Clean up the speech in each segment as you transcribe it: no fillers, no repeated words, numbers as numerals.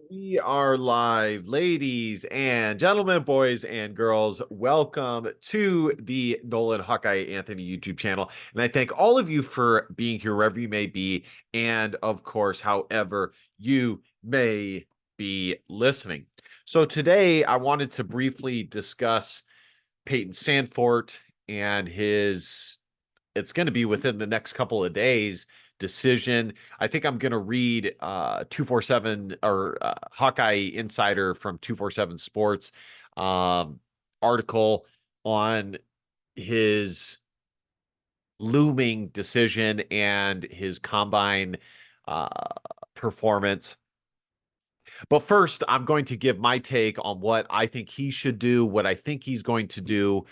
We are live, ladies and gentlemen, boys and girls. Welcome to the Nolan Hawkeye Anthony YouTube channel. And I thank all of you for being here wherever you may be. And of course, however you may be listening. So today I wanted to briefly discuss Payton Sandfort and it's going to be within the next couple of days decision. I think I'm going to read 247 or Hawkeye Insider from 247 Sports article on his looming decision and his combine uh, performance. But first, I'm going to give my take on what I think he should do, what I think he's going to do,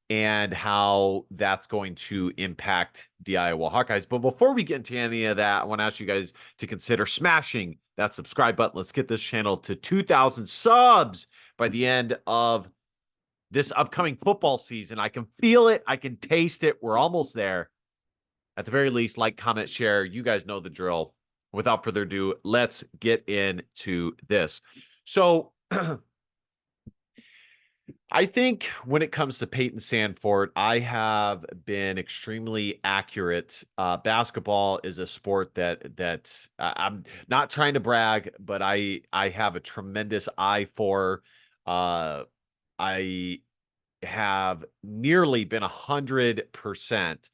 and how that's going to impact the Iowa Hawkeyes. But before we get into any of that, I want to ask you guys to consider smashing that subscribe button. Let's get this channel to 2,000 subs by the end of this upcoming football season. I can feel it. I can taste it. We're almost there. At the very least, like, comment, share. You guys know the drill. Without further ado, let's get into this. So, I think when it comes to Payton Sandfort, I have been extremely accurate. Basketball is a sport that I'm not trying to brag, but I have a tremendous eye for. I have nearly been 100%.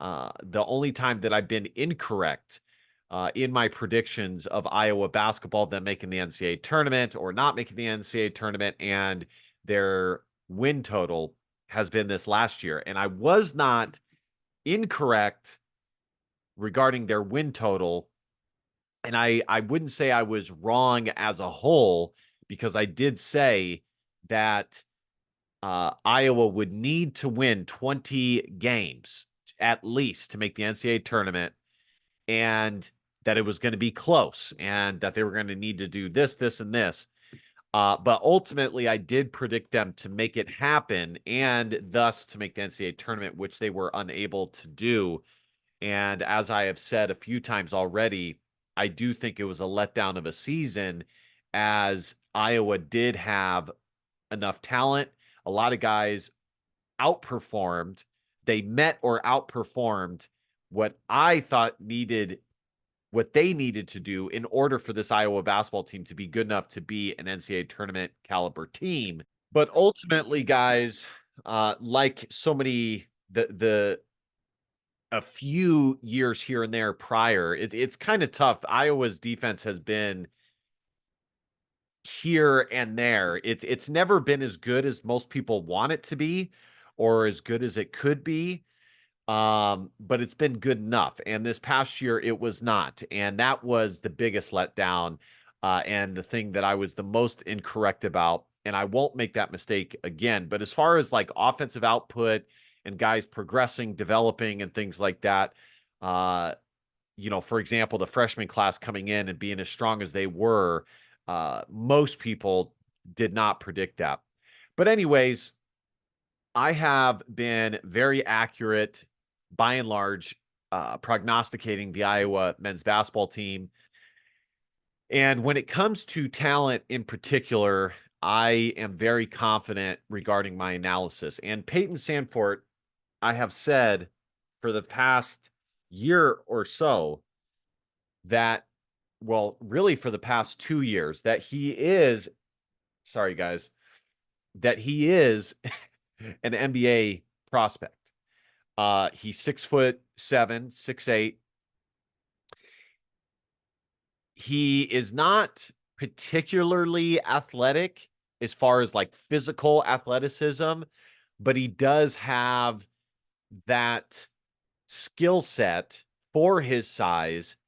The only time that I've been incorrect in my predictions of Iowa basketball, them making the NCAA tournament or not making the NCAA tournament, and their win total has been this last year. And I was not incorrect regarding their win total. And I wouldn't say I was wrong as a whole, because I did say that Iowa would need to win 20 games at least to make the NCAA tournament, and that it was going to be close, and that they were going to need to do this, this, and this. But ultimately, I did predict them to make it happen and thus to make the NCAA tournament, which they were unable to do. And as I have said a few times already, I do think it was a letdown of a season, as Iowa did have enough talent. A lot of guys outperformed. They met or outperformed what I thought needed what they needed to do in order for this Iowa basketball team to be good enough to be an NCAA tournament caliber team. But ultimately, guys, like so many the a few years here and there prior, it's kind of tough. Iowa's defense has been here and there. It's never been as good as most people want it to be, or as good as it could be. But it's been good enough. And this past year, it was not. And that was the biggest letdown, and the thing that I was the most incorrect about. And I won't make that mistake again. But as far as like offensive output and guys progressing, developing, and things like that, uh, for example, the freshman class coming in and being as strong as they were, most people did not predict that. But anyways, I have been very accurate by and large, prognosticating the Iowa men's basketball team. And when it comes to talent in particular, I am very confident regarding my analysis. And Payton Sandfort, I have said for the past year or so that, well, really for the past 2 years, that he is, sorry guys, that he is an NBA prospect. He's 6'7", 6'8". He is not particularly athletic as far as like physical athleticism, but he does have that skill set for his size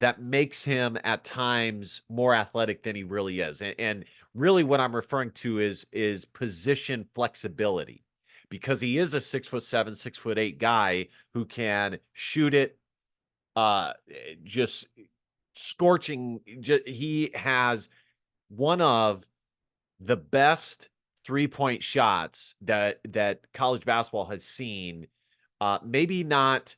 that makes him at times more athletic than he really is. And really what I'm referring to is position flexibility, because he is a 6'7", 6'8" guy who can shoot it, just scorching. He has one of the best three-point shots that college basketball has seen. Maybe not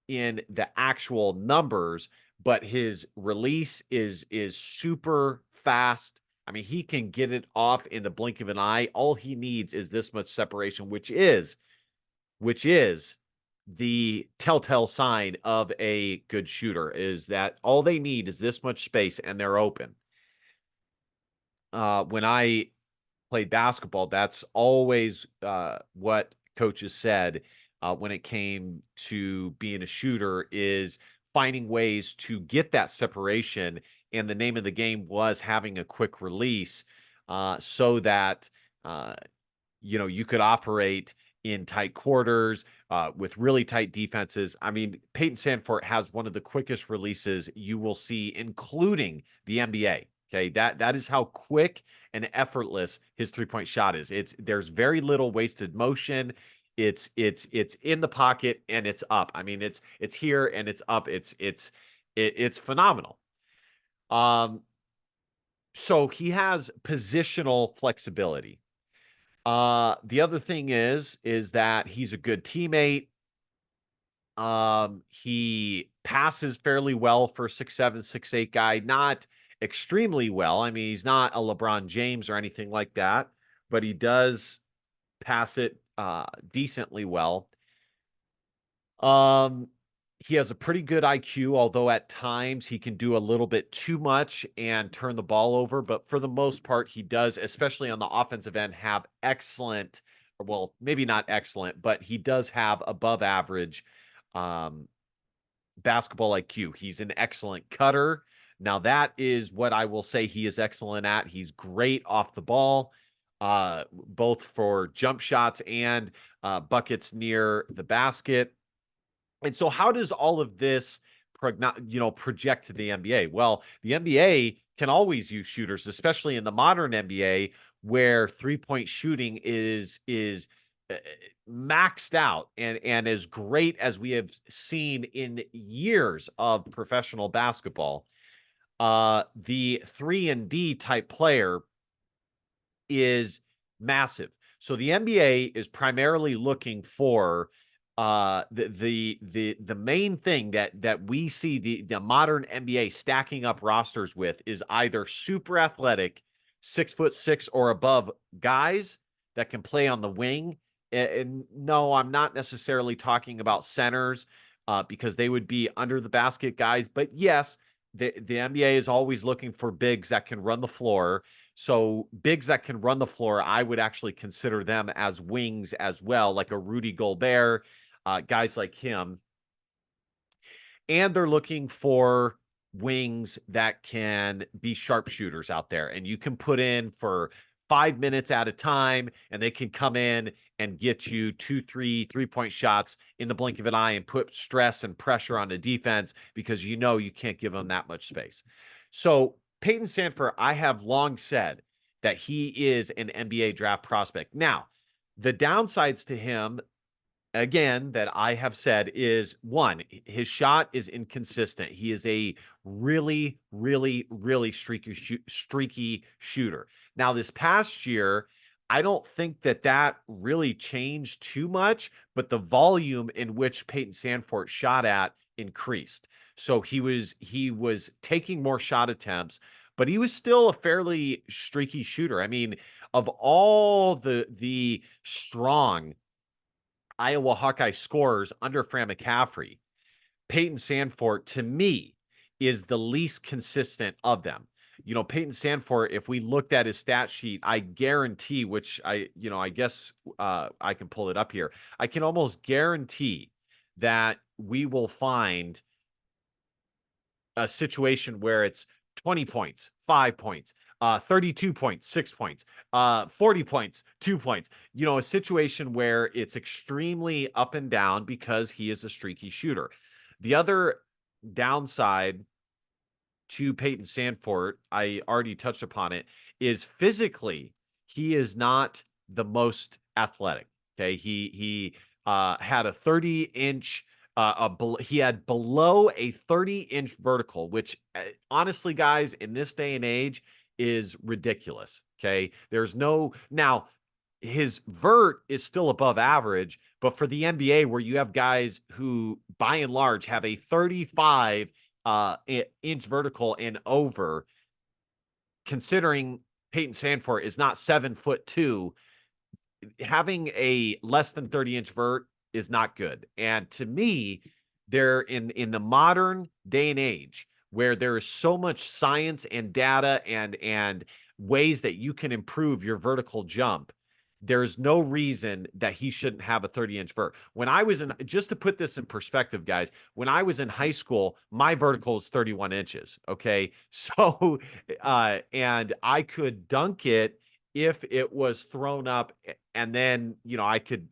in the actual numbers, but his release is super fast. I mean, he can get it off in the blink of an eye. All he needs is this much separation, which is the telltale sign of a good shooter, is that all they need is this much space and they're open. When I played basketball, that's always what coaches said when it came to being a shooter, is finding ways to get that separation. And the name of the game was having a quick release so that you could operate in tight quarters with really tight defenses. I mean, Payton Sandfort has one of the quickest releases you will see, including the NBA. Okay, that is how quick and effortless his three-point shot is. There's very little wasted motion. It's in the pocket and it's up. I mean, it's here and it's up. It's phenomenal. So he has positional flexibility. The other thing is that he's a good teammate. He passes fairly well for 6'7", 6'8" guy, not extremely well. I mean, he's not a LeBron James or anything like that, but he does pass it decently well. He has a pretty good IQ, although at times he can do a little bit too much and turn the ball over. But for the most part, he does, especially on the offensive end, have excellent, well, maybe not excellent, but he does have above average basketball IQ. He's an excellent cutter. Now, that is what I will say he is excellent at. He's great off the ball, both for jump shots and buckets near the basket. And so how does all of this project to the NBA? Well, the NBA can always use shooters, especially in the modern NBA, where three-point shooting is maxed out and as great as we have seen in years of professional basketball. The 3-and-D type player is massive. So the NBA is primarily looking for the main thing that we see the modern NBA stacking up rosters with is either super athletic, 6'6" or above guys that can play on the wing. And no, I'm not necessarily talking about centers because they would be under the basket guys. But yes, the NBA is always looking for bigs that can run the floor. So bigs that can run the floor, I would actually consider them as wings as well, like a Rudy Gobert, guys like him. And they're looking for wings that can be sharpshooters out there. And you can put in for 5 minutes at a time, and they can come in and get you 3-point shots in the blink of an eye and put stress and pressure on the defense because you can't give them that much space. So Payton Sandfort, I have long said that he is an NBA draft prospect. Now, the downsides to him, again, that I have said is, one, his shot is inconsistent. He is a really, really, really streaky shooter. Now, this past year, I don't think that really changed too much, but the volume in which Payton Sandfort shot at increased. So he was taking more shot attempts, but he was still a fairly streaky shooter. I mean, of all the strong Iowa Hawkeye scorers under Fran McCaffrey, Payton Sandfort, to me, is the least consistent of them. Payton Sandfort, if we looked at his stat sheet, I guarantee, which I guess I can pull it up here. I can almost guarantee that we will find a situation where it's 20 points, 5 points, 32 points, 6 points, 40 points, 2 points. A situation where it's extremely up and down because he is a streaky shooter. The other downside to Payton Sandfort, I already touched upon it, is physically he is not the most athletic. Okay, he had a 30-inch. He had below a 30-inch vertical, which honestly, guys, in this day and age is ridiculous. Okay. Now his vert is still above average, but for the NBA, where you have guys who by and large have a 35 inch vertical and over, considering Payton Sandfort is not 7'2", having a less than 30-inch vert is not good. And to me, they're in the modern day and age where there is so much science and data and ways that you can improve your vertical jump. There's no reason that he shouldn't have a 30-inch vert. When I was in, just to put this in perspective, guys, when I was in high school, my vertical was 31 inches. Okay. So, and I could dunk it if it was thrown up, and then I could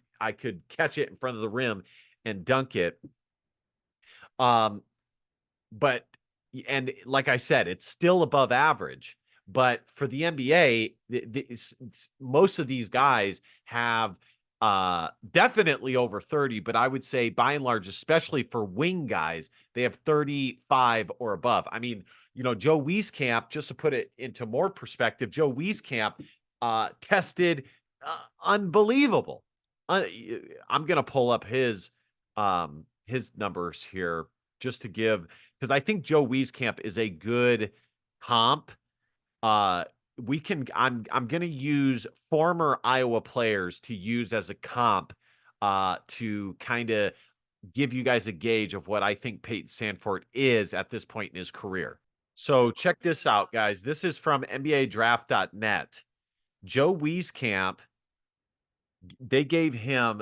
catch it in front of the rim and dunk it. Um, but and like I said, it's still above average. But for the NBA, most of these guys have definitely over 30, but I would say by and large, especially for wing guys, they have 35 or above. I mean, Joe Wieskamp, just to put it into more perspective, Joe Wieskamp tested unbelievable. I'm gonna pull up his numbers here just to give, because I think Joe Wieskamp is a good comp. Uh, I'm gonna use former Iowa players to use as a comp to kind of give you guys a gauge of what I think Payton Sandfort is at this point in his career. So check this out, guys. This is from NBADraft.net. Joe Wieskamp, they gave him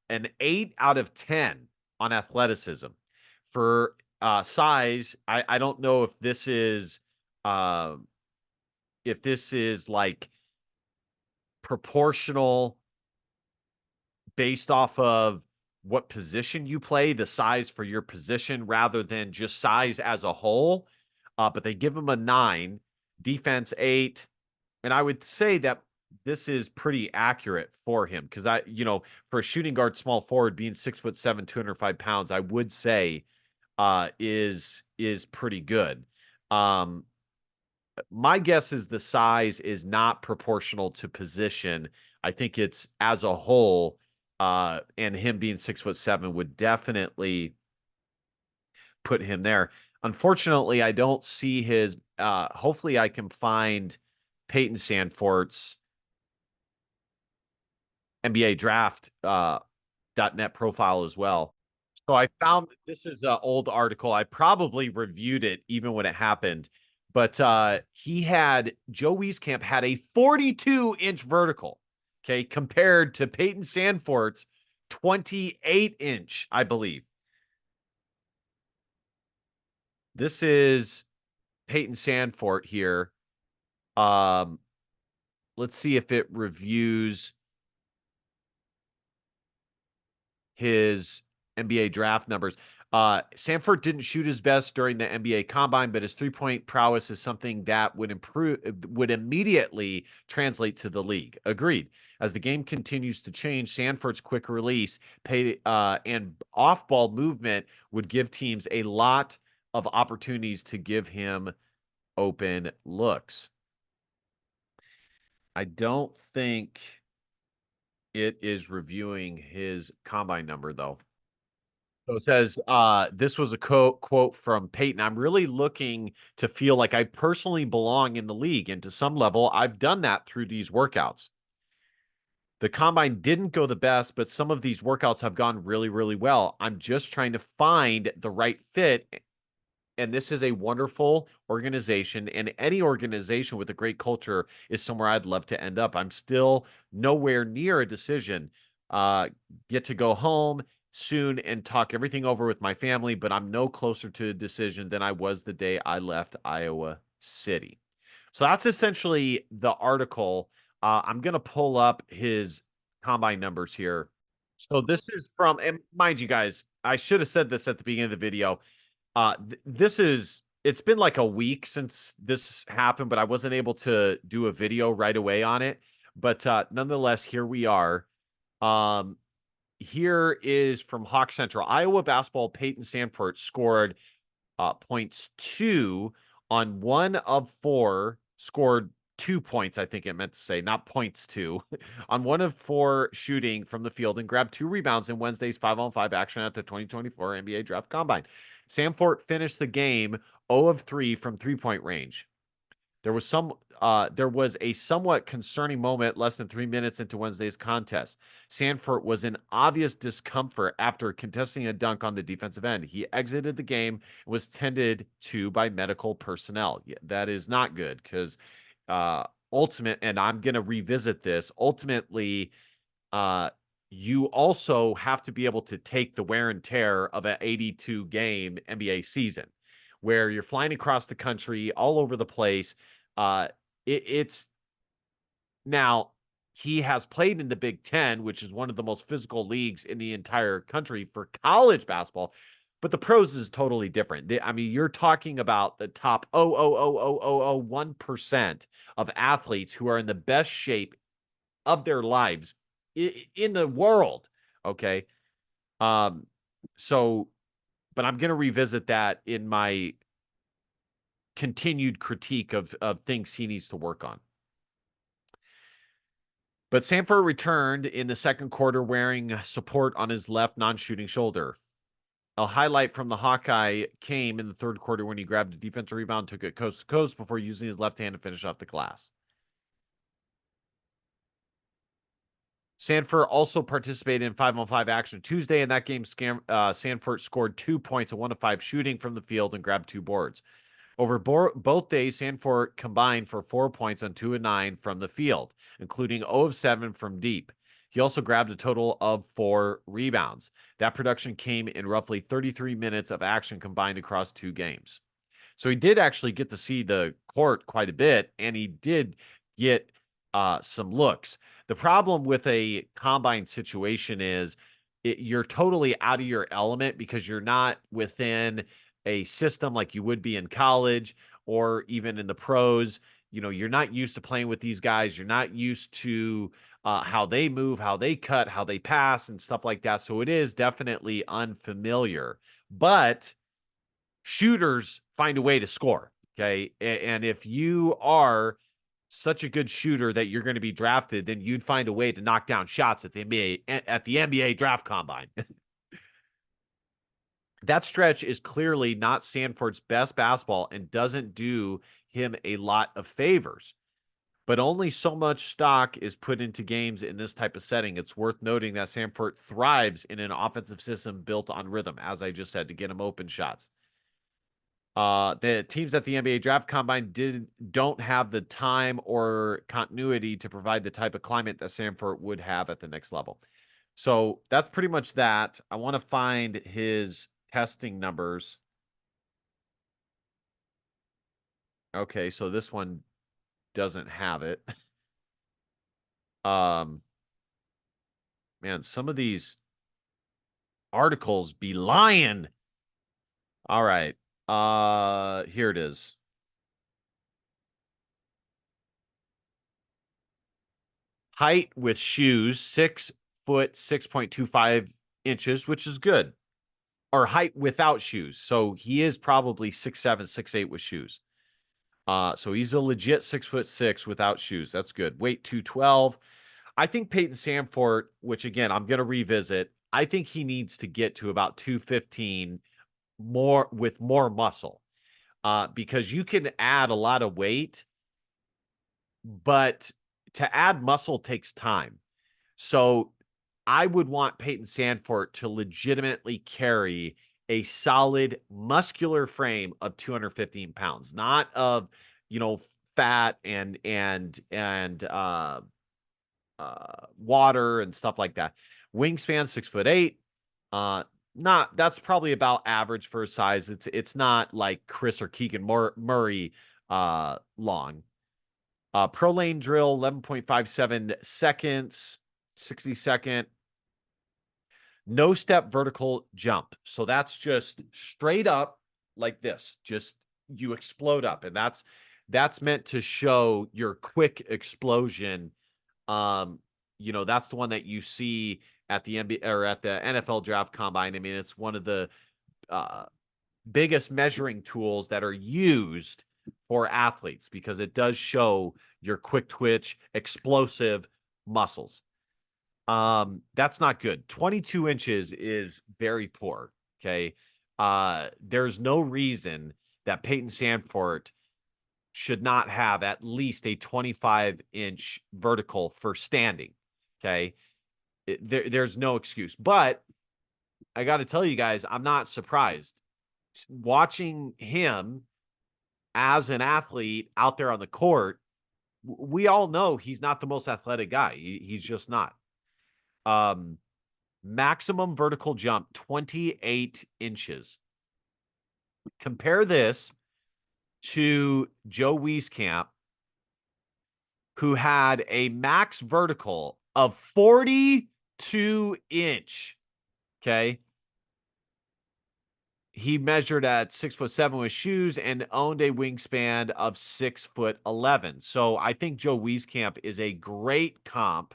an 8 out of 10 on athleticism. For size, I don't know uh, if this is like proportional based off of what position you play, the size for your position, rather than just size as a whole. But they give him a 9, defense 8, and I would say that this is pretty accurate for him because for a shooting guard, small forward, being 6'7", 205 pounds, I would say is pretty good. My guess is the size is not proportional to position. I think it's as a whole, and him being 6'7" would definitely put him there. Unfortunately, I don't see his. Hopefully, I can find Payton Sandfort's NBA Draft .net profile as well. So I found this is an old article. I probably reviewed it even when it happened, but Joe Wieskamp had a 42-inch vertical, okay, compared to Payton Sandfort's 28-inch, I believe. This is Payton Sandfort here. Let's see if it reviews his NBA draft numbers. Sandfort didn't shoot his best during the NBA Combine, but his three-point prowess is something that would immediately translate to the league. Agreed. As the game continues to change, Sandfort's quick release, and off-ball movement would give teams a lot of opportunities to give him open looks. I don't think it is reviewing his combine number, though. So it says, this was a quote from Payton. I'm really looking to feel like I personally belong in the league. And to some level, I've done that through these workouts. The combine didn't go the best, but some of these workouts have gone really, really well. I'm just trying to find the right fit. And this is a wonderful organization, and any organization with a great culture is somewhere I'd love to end up. I'm still nowhere near a decision. Get to go home soon and talk everything over with my family, but I'm no closer to a decision than I was the day I left Iowa City. So that's essentially the article. I'm going to pull up his combine numbers here. So this is from, and mind you guys, I should have said this at the beginning of the video. It's been like a week since this happened, but I wasn't able to do a video right away on it. But nonetheless, here we are. Here is from Hawk Central. Iowa basketball, Payton Sandfort scored points 2 on 1 of 4, scored 2 points, I think it meant to say, not points 2, on 1 of 4 shooting from the field, and grabbed 2 rebounds in Wednesday's 5-on-5 action at the 2024 NBA Draft Combine. Sandfort finished the game 0 of 3 from 3-point range. There was a somewhat concerning moment less than 3 minutes into Wednesday's contest. Sandfort was in obvious discomfort after contesting a dunk on the defensive end. He exited the game and was tended to by medical personnel. Yeah, that is not good because and I'm going to revisit this. Ultimately, uh, you also have to be able to take the wear and tear of an 82 game NBA season where you're flying across the country all over the place. Uh, it's now he has played in the Big Ten, which is one of the most physical leagues in the entire country for college basketball. But the pros is totally different. I mean, you're talking about the top 0.00001% of athletes who are in the best shape of their lives in the world. Okay. Um, so, but I'm going to revisit that in my continued critique of things he needs to work on. But Sandfort returned in the second quarter wearing support on his left non-shooting shoulder. A highlight from the Hawkeye came in the third quarter when he grabbed a defensive rebound, took it coast to coast before using his left hand to finish off the glass. Sandfort also participated in 5-on-5 action Tuesday. In that game, Sandfort scored 2 points, a 1 of 5 shooting from the field, and grabbed 2 boards. Over both days, Sandfort combined for 4 points on 2 of 9 from the field, including 0 of 7 from deep. He also grabbed a total of 4 rebounds. That production came in roughly 33 minutes of action combined across 2 games. So he did actually get to see the court quite a bit, and he did get some looks. The problem with a combine situation is you're totally out of your element because you're not within a system like you would be in college or even in the pros. You know, you're not used to playing with these guys. You're not used to how they move, how they cut, how they pass, and stuff like that. So it is definitely unfamiliar. But shooters find a way to score. Okay. And if you are such a good shooter that you're going to be drafted, then you'd find a way to knock down shots at the NBA draft combine. That stretch is clearly not Sandfort's best basketball and doesn't do him a lot of favors. But only so much stock is put into games in this type of setting. It's worth noting that Sandfort thrives in an offensive system built on rhythm, as I just said, to get him open shots. The teams at the NBA Draft Combine don't have the time or continuity to provide the type of climate that Sandfort would have at the next level. So that's pretty much that. I want to find his testing numbers. Okay, so this one doesn't have it. Man, some of these articles be lying. All right. Here it is. Height with shoes, 6 foot 6.25 inches, which is good. Or height without shoes. So he is probably 6'7", 6'8" with shoes. So he's a legit 6'6" without shoes. That's good. Weight 212. I think Payton Sandfort, which again I'm gonna revisit, I think he needs to get to about 215 more with more muscle. Because you can add a lot of weight, but to add muscle takes time. So I would want Payton Sandfort to legitimately carry a solid muscular frame of 215 pounds, not of, fat and water and stuff like that. Wingspan 6'8". Not that's probably about average for his size. It's not like Chris or Keegan Murray long. Pro lane drill 11.57 seconds, 60-second. No step vertical jump. So that's just straight up like this. Just you explode up, and that's meant to show your quick explosion. That's the one that you see at the NBA or at the NFL draft combine. I mean, it's one of the biggest measuring tools that are used for athletes because it does show your quick twitch, explosive muscles. That's not good. 22 inches is very poor. Okay. There's no reason that Payton Sandfort should not have at least a 25-inch vertical for standing. Okay. There's no excuse. But I got to tell you guys, I'm not surprised. Watching him as an athlete out there on the court, we all know he's not the most athletic guy. He's just not. Um, Maximum vertical jump, 28 inches. Compare this to Joe Wieskamp, who had a max vertical of 42-inch. Okay. He measured at 6'7" with shoes and owned a wingspan of 6'11". So I think Joe Wieskamp is a great comp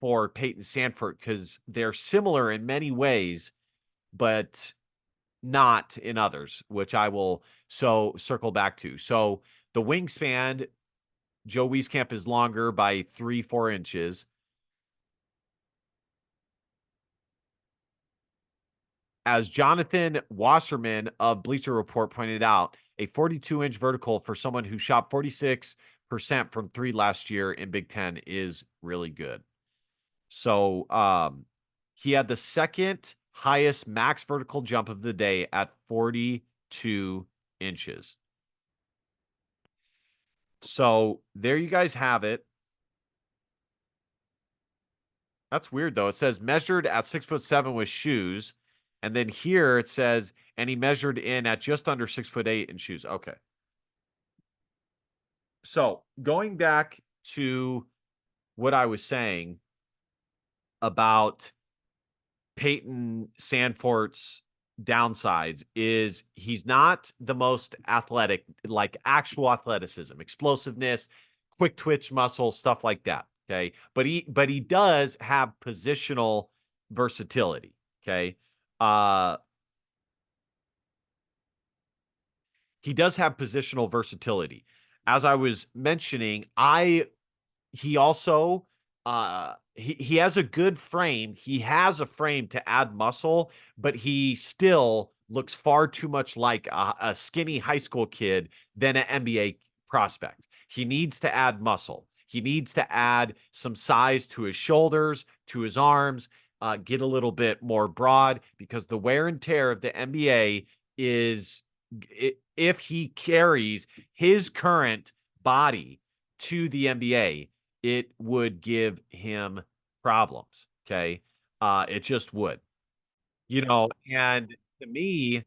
for Payton Sandfort because they're similar in many ways, but not in others, which I will circle back to. So the wingspan, Joe Wieskamp is longer by 3-4 inches. As Jonathan Wasserman of Bleacher Report pointed out, a 42-inch vertical for someone who shot 46% from three last year in Big Ten is really good. So he had the second highest max vertical jump of the day at 42 inches. So there you guys have it. That's weird though. It says measured at 6'7" with shoes. And then here it says, and he measured in at just under 6'8" in shoes. Okay. So going back to what I was saying about Payton Sandfort's downsides is he's not the most athletic, like actual athleticism, explosiveness, quick twitch muscle, stuff like that. Okay. But he does have positional versatility. Okay. Uh he does have positional versatility. As I was mentioning, he also he has a good frame. He has a frame to add muscle, but he still looks far too much like a skinny high school kid than an NBA prospect. He needs to add muscle. He needs to add some size to his shoulders, to his arms, get a little bit more broad because the wear and tear of the NBA is if he carries his current body to the NBA, it would give him problems. Okay. It just would, and to me,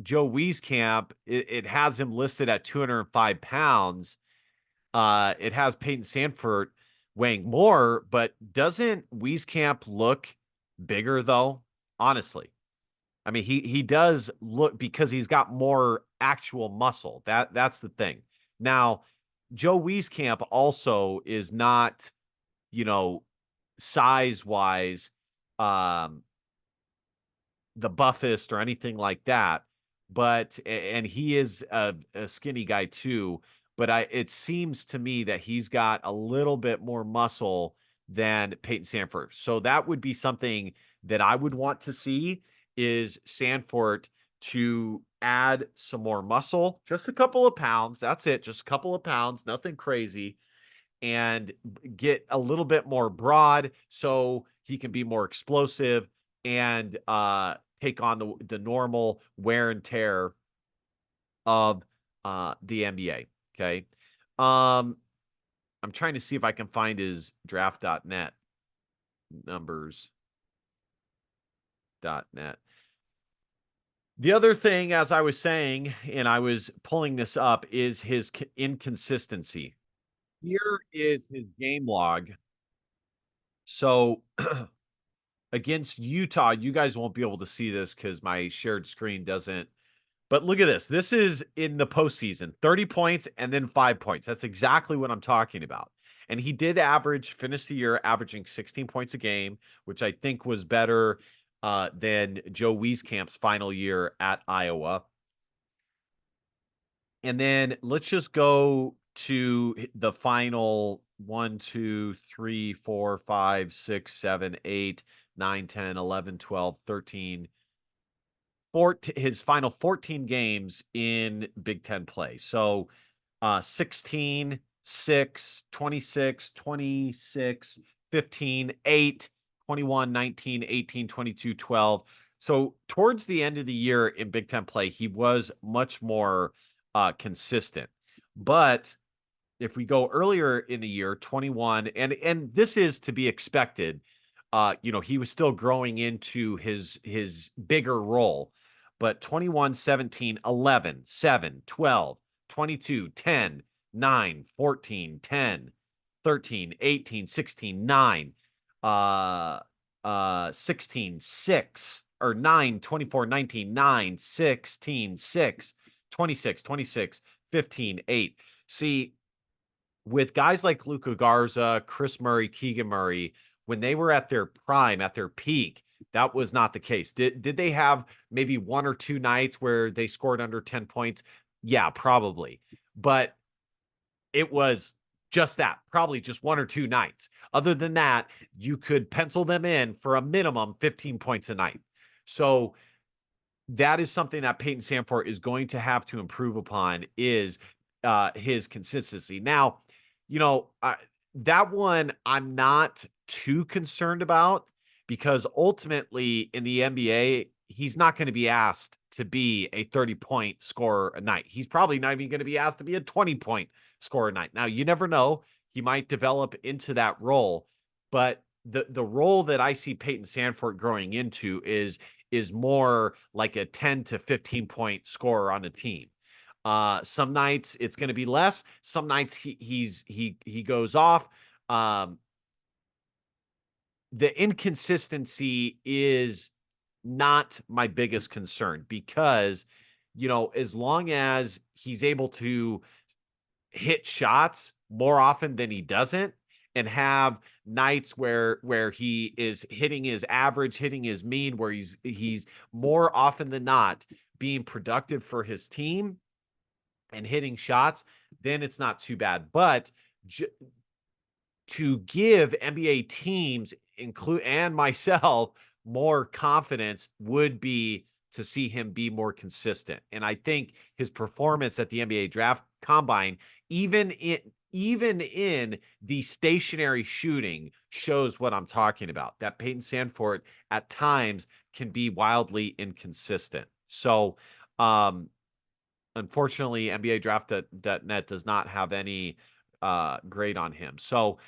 Joe Wieskamp, it has him listed at 205 pounds. It has Payton Sandfort weighing more, but doesn't Wieskamp look bigger though? Honestly. I mean, he does look because he's got more actual muscle. That's the thing. Now, Joe Wieskamp also is not, you know, size wise, um, the buffest or anything like that. But and he is a skinny guy too. But it seems to me that he's got a little bit more muscle than Payton Sandfort. So that would be something that I would want to see is Sandfort to add some more muscle, just a couple of pounds. That's it, just a couple of pounds, nothing crazy, and get a little bit more broad so he can be more explosive and take on the normal wear and tear of the NBA. Okay. Um, I'm trying to see if I can find his draft.net numbers.net. The other thing, as I was saying, and I was pulling this up, is his inconsistency. Here is his game log. So against Utah, you guys won't be able to see this because my shared screen doesn't. But look at this. This is in the postseason, 30 points and then 5 points. That's exactly what I'm talking about. And he did finish the year averaging 16 points a game, which I think was better than Joe Wieskamp's final year at Iowa. And then let's just go to the final 1, 2, 3, 4, 5, 6, 7, 8, 9, 10, 11, 12, 13, his final 14 games in Big Ten play. So 16, 6, 26, 26, 15, 8, 21, 19, 18, 22, 12. So towards the end of the year in Big Ten play, he was much more consistent. But if we go earlier in the year, 21, and this is to be expected, he was still growing into his bigger role. But 21, 17, 11, 7, 12, 22, 10, 9, 14, 10, 13, 18, 16, 9, 16, 6, or 9, 24, 19, 9, 16, 6, 26, 26, 15, 8. See, with guys like Luka Garza, Chris Murray, Keegan Murray, when they were at their prime, at their peak, that was not the case. Did they have maybe one or two nights where they scored under 10 points? Yeah, probably. But it was just that, probably just one or two nights. Other than that, you could pencil them in for a minimum 15 points a night. So that is something that Payton Sandfort is going to have to improve upon, is his consistency. Now, that one I'm not too concerned about, because ultimately in the NBA, he's not going to be asked to be a 30-point scorer a night. He's probably not even going to be asked to be a 20-point scorer a night. Now, you never know. He might develop into that role, but the role that I see Payton Sandfort growing into is more like a 10 to 15 point scorer on a team. Some nights it's going to be less. Some nights he goes off. The inconsistency is not my biggest concern, because, as long as he's able to hit shots more often than he doesn't, and have nights where he is hitting his average, hitting his mean, where he's more often than not being productive for his team and hitting shots, then it's not too bad. But to give NBA teams, and myself, more confidence would be to see him be more consistent. And I think his performance at the NBA Draft Combine, even in the stationary shooting, shows what I'm talking about. That Payton Sandfort at times can be wildly inconsistent. So, unfortunately, NBA Draft.net does not have any grade on him. So,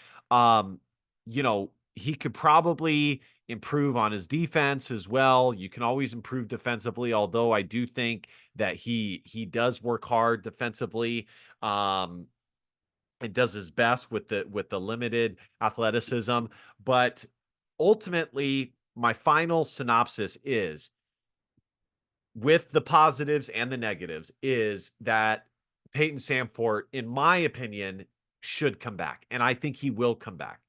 he could probably improve on his defense as well. You can always improve defensively, although I do think that he does work hard defensively. And does his best with the limited athleticism. But ultimately, my final synopsis is, with the positives and the negatives, is that Payton Sandfort, in my opinion, should come back. And I think he will come back.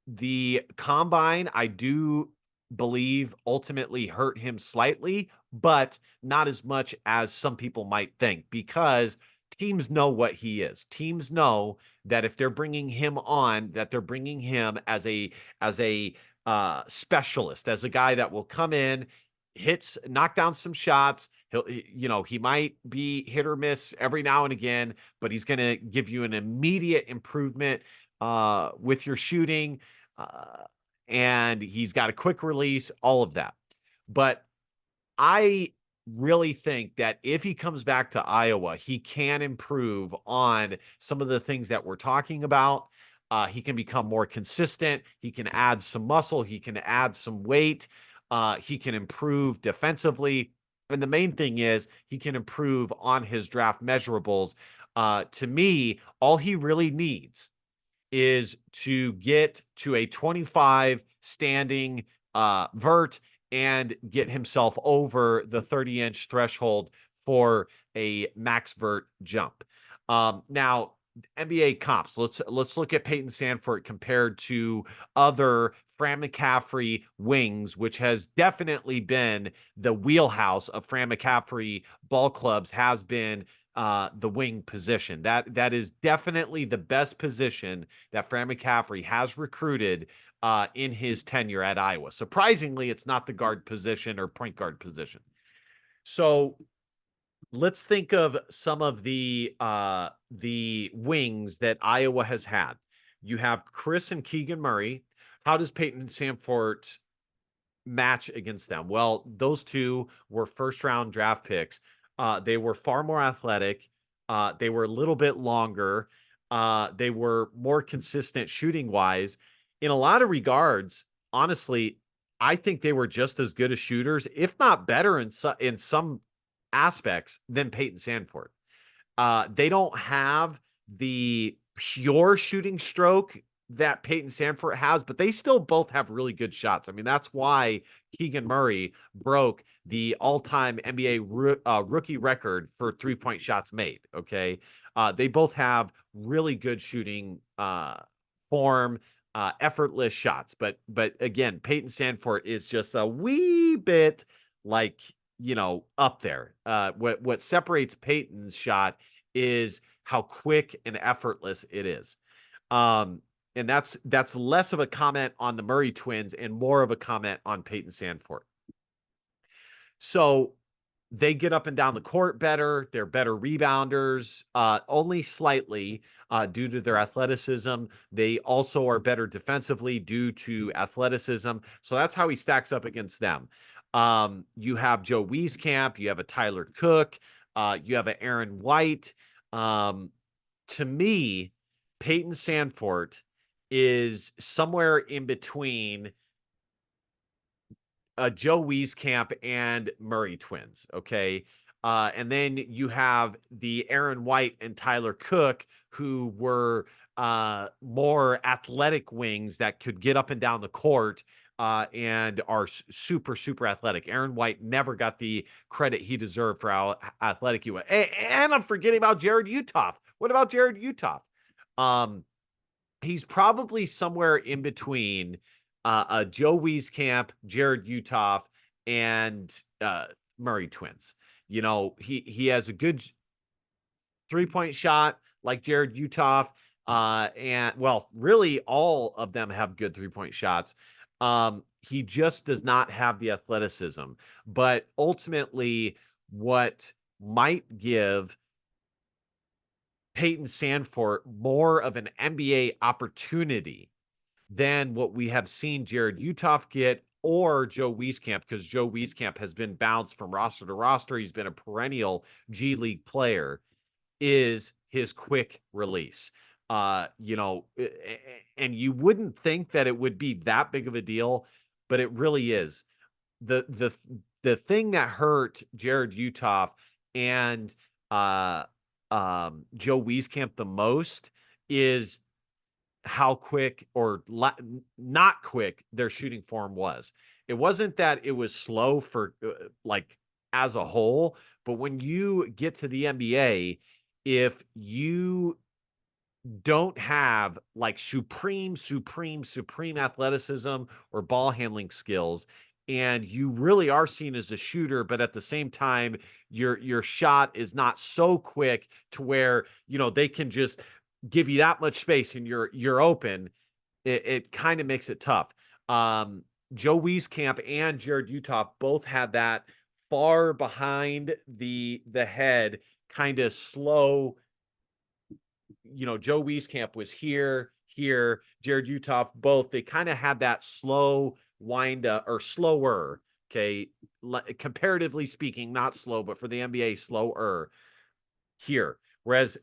The combine, I do believe, ultimately hurt him slightly, but not as much as some people might think, because teams know what he is. Teams know that if they're bringing him on, that they're bringing him as a specialist, as a guy that will come in, knock down some shots. He might be hit or miss every now and again, but he's going to give you an immediate improvement with your shooting, and he's got a quick release, all of that. But I really think that if he comes back to Iowa, he can improve on some of the things that we're talking about. He can become more consistent. He can add some muscle. He can add some weight. He can improve defensively. And the main thing is, he can improve on his draft measurables. To me, all he really needs is to get to a 25 standing vert and get himself over the 30-inch threshold for a max vert jump. Now, NBA comps. Let's look at Payton Sandfort compared to other Fran McCaffrey wings, which has definitely been the wheelhouse of Fran McCaffrey ball clubs, has been the wing position. That is definitely the best position that Fran McCaffrey has recruited in his tenure at Iowa. Surprisingly, it's not the guard position or point guard position. So let's think of some of the wings that Iowa has had. You have Chris and Keegan Murray. How does Payton Sandfort match against them? Well, those two were first round draft picks. They were far more athletic. They were a little bit longer. They were more consistent shooting wise. In a lot of regards, honestly, I think they were just as good as shooters, if not better in some aspects than Payton Sandfort. They don't have the pure shooting stroke that Payton Sandfort has, but they still both have really good shots. I mean, that's why Keegan Murray broke the all-time NBA rookie record for three-point shots made. Okay, they both have really good shooting form, effortless shots. But again, Payton Sandfort is just a wee bit like, up there. What separates Payton's shot is how quick and effortless it is. And that's less of a comment on the Murray twins and more of a comment on Payton Sandfort. So they get up and down the court better. They're better rebounders, only slightly due to their athleticism. They also are better defensively due to athleticism. So that's how he stacks up against them. You have Joe Wieskamp. You have a Tyler Cook. You have an Aaron White. To me, Payton Sandfort is somewhere in between Joe Wieskamp and Murray twins. Okay. And then you have the Aaron White and Tyler Cook, who were more athletic wings that could get up and down the court and are super, super athletic. Aaron White never got the credit he deserved for how athletic he was. And I'm forgetting about Jared Utoff. What about Jared Utoff? He's probably somewhere in between Joe Wieskamp, Jared Utoff, and Murray twins. He has a good three-point shot like Jared Utoff. And well, really all of them have good three-point shots. He just does not have the athleticism. But ultimately, what might give Payton Sandfort more of an NBA opportunity than what we have seen Jared Utoff get or Joe Wieskamp, because Joe Wieskamp has been bounced from roster to roster. He's been a perennial G League player, is his quick release. And you wouldn't think that it would be that big of a deal, but it really is. The thing that hurt Jared Utoff and Joe Wieskamp the most is how quick or not quick their shooting form was. It wasn't that it was slow for like as a whole, but when you get to the NBA, if you don't have like supreme athleticism or ball handling skills, and you really are seen as a shooter, but at the same time, your shot is not so quick to where, they can just give you that much space and you're open, it kind of makes it tough. Joe Wieskamp and Jared Utoff both had that far behind the head kind of slow. Joe Wieskamp was here. Jared Utoff, both, they kind of had that slow wind up or slower. Okay. Comparatively speaking, not slow, but for the NBA, slower here. Whereas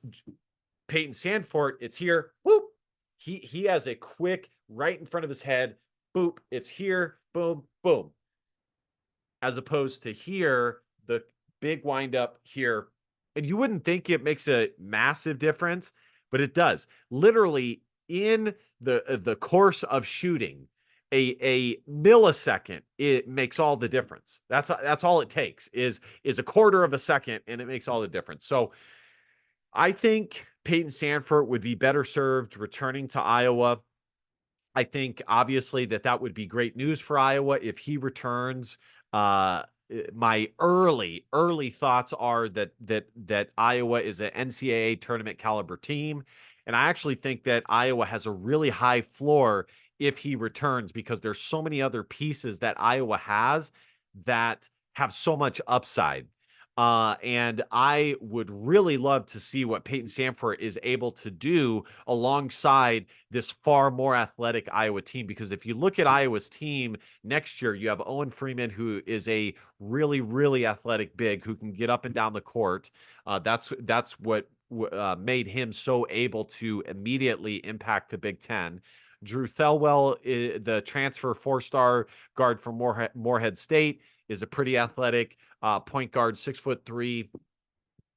Payton Sandfort, it's here. Whoop. He has a quick right in front of his head. Boop. It's here. Boom. Boom. As opposed to here, the big wind up here. And you wouldn't think it makes a massive difference, but it does. Literally in the course of shooting, a millisecond, it makes all the difference. That's all it takes is a quarter of a second, and it makes all the difference. So I think Payton Sandfort would be better served returning to Iowa. I think obviously that would be great news for Iowa if he returns. My early thoughts are that Iowa is an NCAA tournament caliber team. And I actually think that Iowa has a really high floor if he returns, because there's so many other pieces that Iowa has that have so much upside. And I would really love to see what Payton Sandfort is able to do alongside this far more athletic Iowa team. Because if you look at Iowa's team next year, you have Owen Freeman, who is a really, really athletic big who can get up and down the court. That's what made him so able to immediately impact the Big Ten. Drew Thelwell, the transfer 4-star guard from Morehead State, is a pretty athletic point guard, 6'3".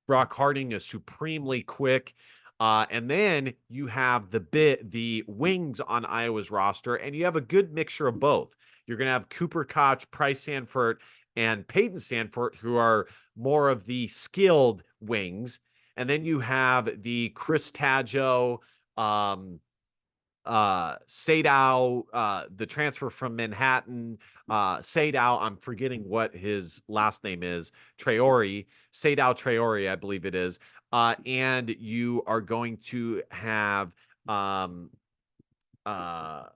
Brock Harding is supremely quick. And then you have the wings on Iowa's roster, and you have a good mixture of both. You're going to have Cooper Koch, Price Sandfort, and Payton Sandfort, who are more of the skilled wings. And then you have the Chris Taggio, Sadow, the transfer from Manhattan, Sadow, I'm forgetting what his last name is, Traore, Sadow Traore, I believe it is. And you are going to have the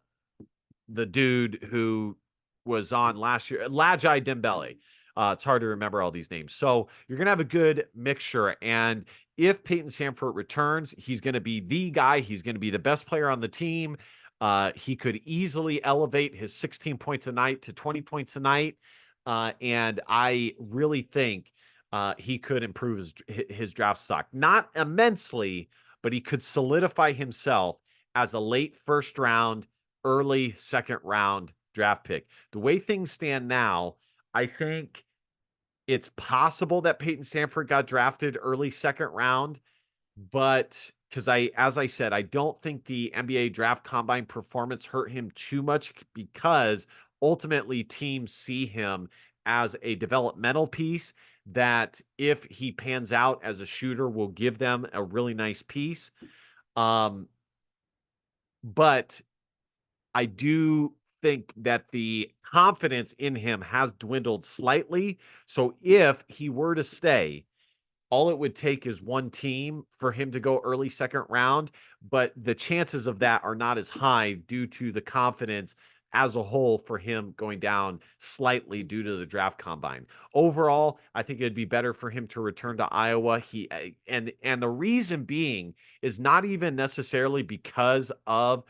dude who was on last year, Lajai Dembele. It's hard to remember all these names. So you're going to have a good mixture. And if Payton Sandfort returns, he's going to be the guy. He's going to be the best player on the team. He could easily elevate his 16 points a night to 20 points a night. And I really think he could improve his draft stock. Not immensely, but he could solidify himself as a late first round, early second round draft pick. The way things stand now, I think it's possible that Payton Sandfort got drafted early second round, but as I said, I don't think the NBA draft combine performance hurt him too much, because ultimately teams see him as a developmental piece that, if he pans out as a shooter, will give them a really nice piece. But I do think that the confidence in him has dwindled slightly. So if he were to stay, all it would take is one team for him to go early second round, but the chances of that are not as high due to the confidence as a whole for him going down slightly due to the draft combine. Overall, I think it'd be better for him to return to Iowa. And the reason being is not even necessarily because of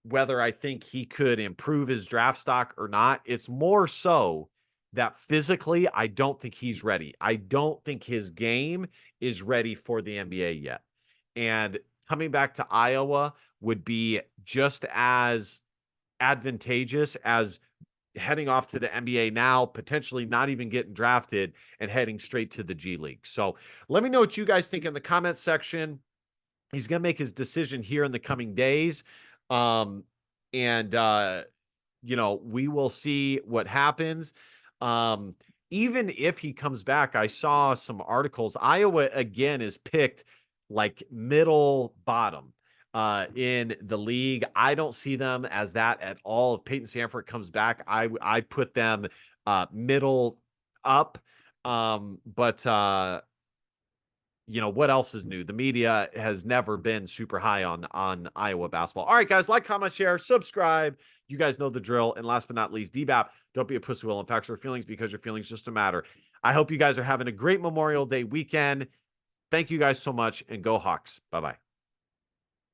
whether I think he could improve his draft stock or not. It's more so that physically, I don't think he's ready. I don't think his game is ready for the NBA yet. And coming back to Iowa would be just as advantageous as heading off to the NBA now, potentially not even getting drafted and heading straight to the G League. So let me know what you guys think in the comments section. He's going to make his decision here in the coming days. And we will see what happens. Even if he comes back, I saw some articles. Iowa again is picked like middle bottom in the league. I don't see them as that at all. If Payton Sandfort comes back, I put them middle up. But what else is new? The media has never been super high on Iowa basketball. All right, guys, like, comment, share, subscribe. You guys know the drill. And last but not least, DBAP, don't be a pussy will in facts or feelings, because your feelings just don't matter. I hope you guys are having a great Memorial Day weekend. Thank you guys so much, and go Hawks. Bye-bye.